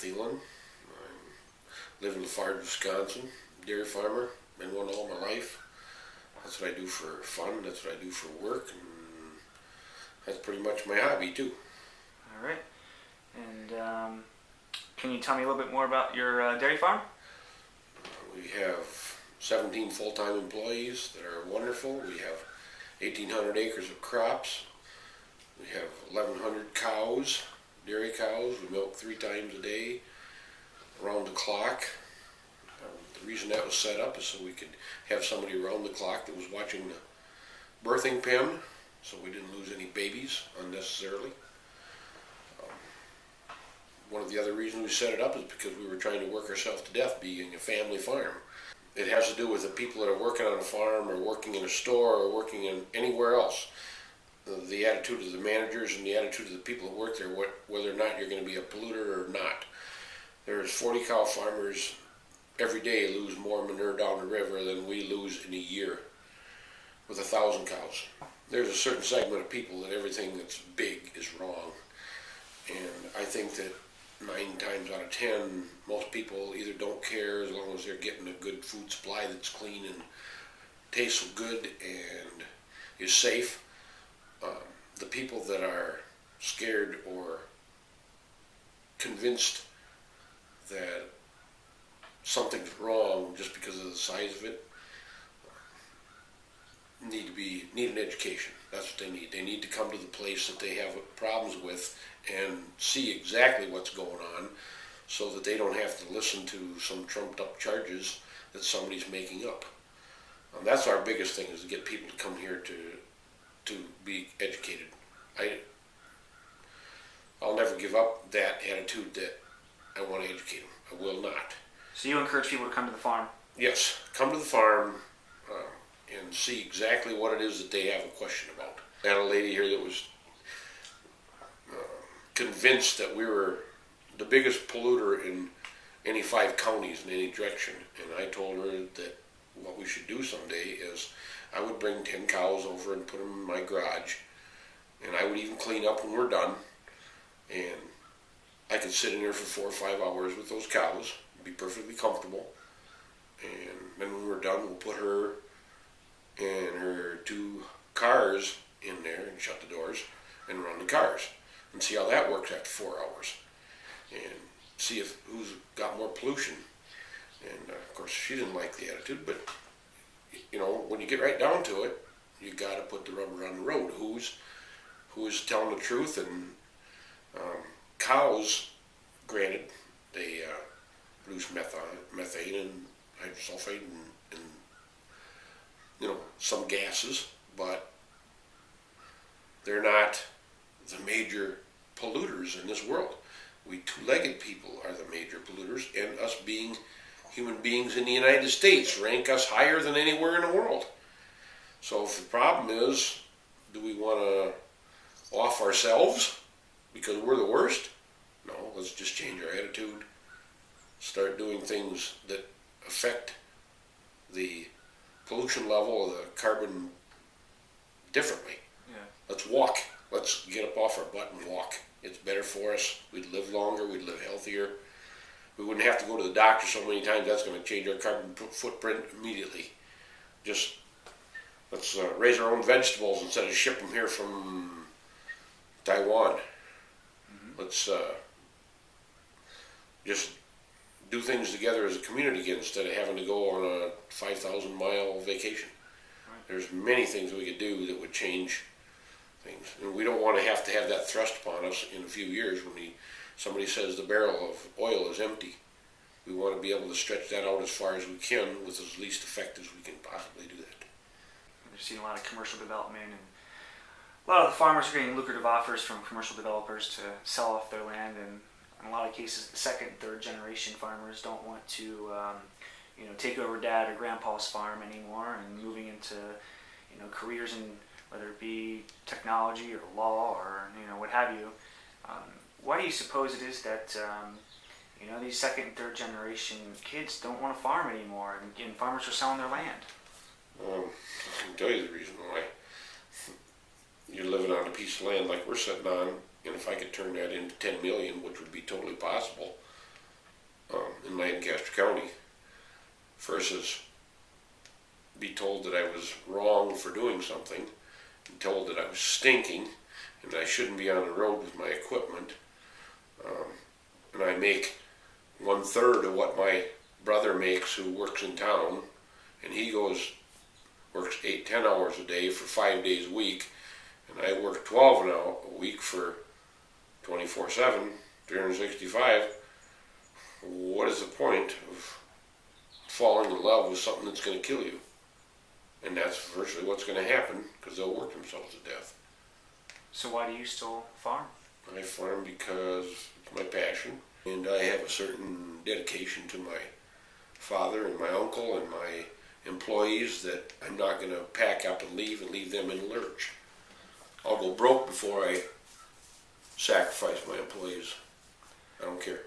Thelen. I live in Lafarge, Wisconsin. Dairy farmer. Been one all my life. That's what I do for fun. That's what I do for work. And that's pretty much my hobby too. All right. And can you tell me a little bit more about your dairy farm? We have 17 full-time employees that are wonderful. We have 1,800 acres of crops. We have 1,100 cows, dairy cows. We milk 3 times a day, around the clock. The reason that was set up is so we could have somebody around the clock that was watching the birthing pen, so we didn't lose any babies unnecessarily. One of the other reasons we set it up is because we were trying to work ourselves to death being a family farm. It has to do with the people that are working on a farm or working in a store or working in anywhere else. The attitude of the managers and the attitude of the people that work there, whether or not you're going to be a polluter or not. There's 40 cow farmers every day lose more manure down the river than we lose in a year with 1,000 cows. There's a certain segment of people that everything that's big is wrong. And I think that 9 times out of 10, most people either don't care as long as they're getting a good food supply that's clean and tastes good and is safe. The people that are scared or convinced that something's wrong just because of the size of it need an education. That's what they need. They need to come to the place that they have problems with and see exactly what's going on so that they don't have to listen to some trumped up charges that somebody's making up. That's our biggest thing, is to get people to come here to be educated. I'll never give up that attitude that I want to educate them. I will not. So you encourage people to come to the farm? Yes, come to the farm and see exactly what it is that they have a question about. I had a lady here that was convinced that we were the biggest polluter in any 5 counties in any direction, and I told her that what we should do someday is I would bring 10 cows over and put them in my garage, and I would even clean up when we're done, and I could sit in there for 4 or 5 hours with those cows, be perfectly comfortable, and then when we're done we'll put her and her 2 cars in there and shut the doors and run the cars and see how that works after 4 hours and see if who's got more pollution. And of course she didn't like the attitude, but you know, when you get right down to it, you got to put the rubber on the road. Who's telling the truth? And cows, granted, they produce methane and hydrosulfide and you know, some gases, but they're not the major polluters in this world. We 2-legged people are the major polluters, and us being human beings in the United States rank us higher than anywhere in the world. So if the problem is, do we want to off ourselves because we're the worst? No, let's just change our attitude, start doing things that affect the pollution level of the carbon differently. Yeah. Let's walk. Let's get up off our butt and walk. It's better for us. We'd live longer. We'd live healthier. We wouldn't have to go to the doctor so many times. That's going to change our carbon footprint immediately. Just let's raise our own vegetables instead of ship them here from Taiwan. Mm-hmm. Let's just do things together as a community again instead of having to go on a 5,000-mile vacation. Right. There's many things we could do that would change things. And we don't want to have that thrust upon us in a few years when somebody says the barrel of oil is empty. We want to be able to stretch that out as far as we can with as least effect as we can possibly do that. We've seen a lot of commercial development, and a lot of the farmers are getting lucrative offers from commercial developers to sell off their land, and in a lot of cases the 2nd and 3rd generation farmers don't want to take over dad or grandpa's farm anymore and moving into careers in whether it be technology or law or what have you. Why do you suppose it is that these 2nd and 3rd generation kids don't want to farm anymore, and farmers are selling their land? I can tell you the reason why. You're living on a piece of land like we're sitting on, and if I could turn that into 10 million, which would be totally possible, versus be told that I was wrong for doing something, and told that I was stinking and I shouldn't be on the road with my equipment. And I make 1/3 of what my brother makes who works in town, and he works 8-10 hours a day for 5 days a week, and I work 12 a week for 24/7, 365. What is the point of falling in love with something that's going to kill you? And that's virtually what's going to happen, because they'll work themselves to death. So why do you still farm? I farm because it's my passion, and I have a certain dedication to my father and my uncle and my employees that I'm not going to pack up and leave them in the lurch. I'll go broke before I sacrifice my employees. I don't care.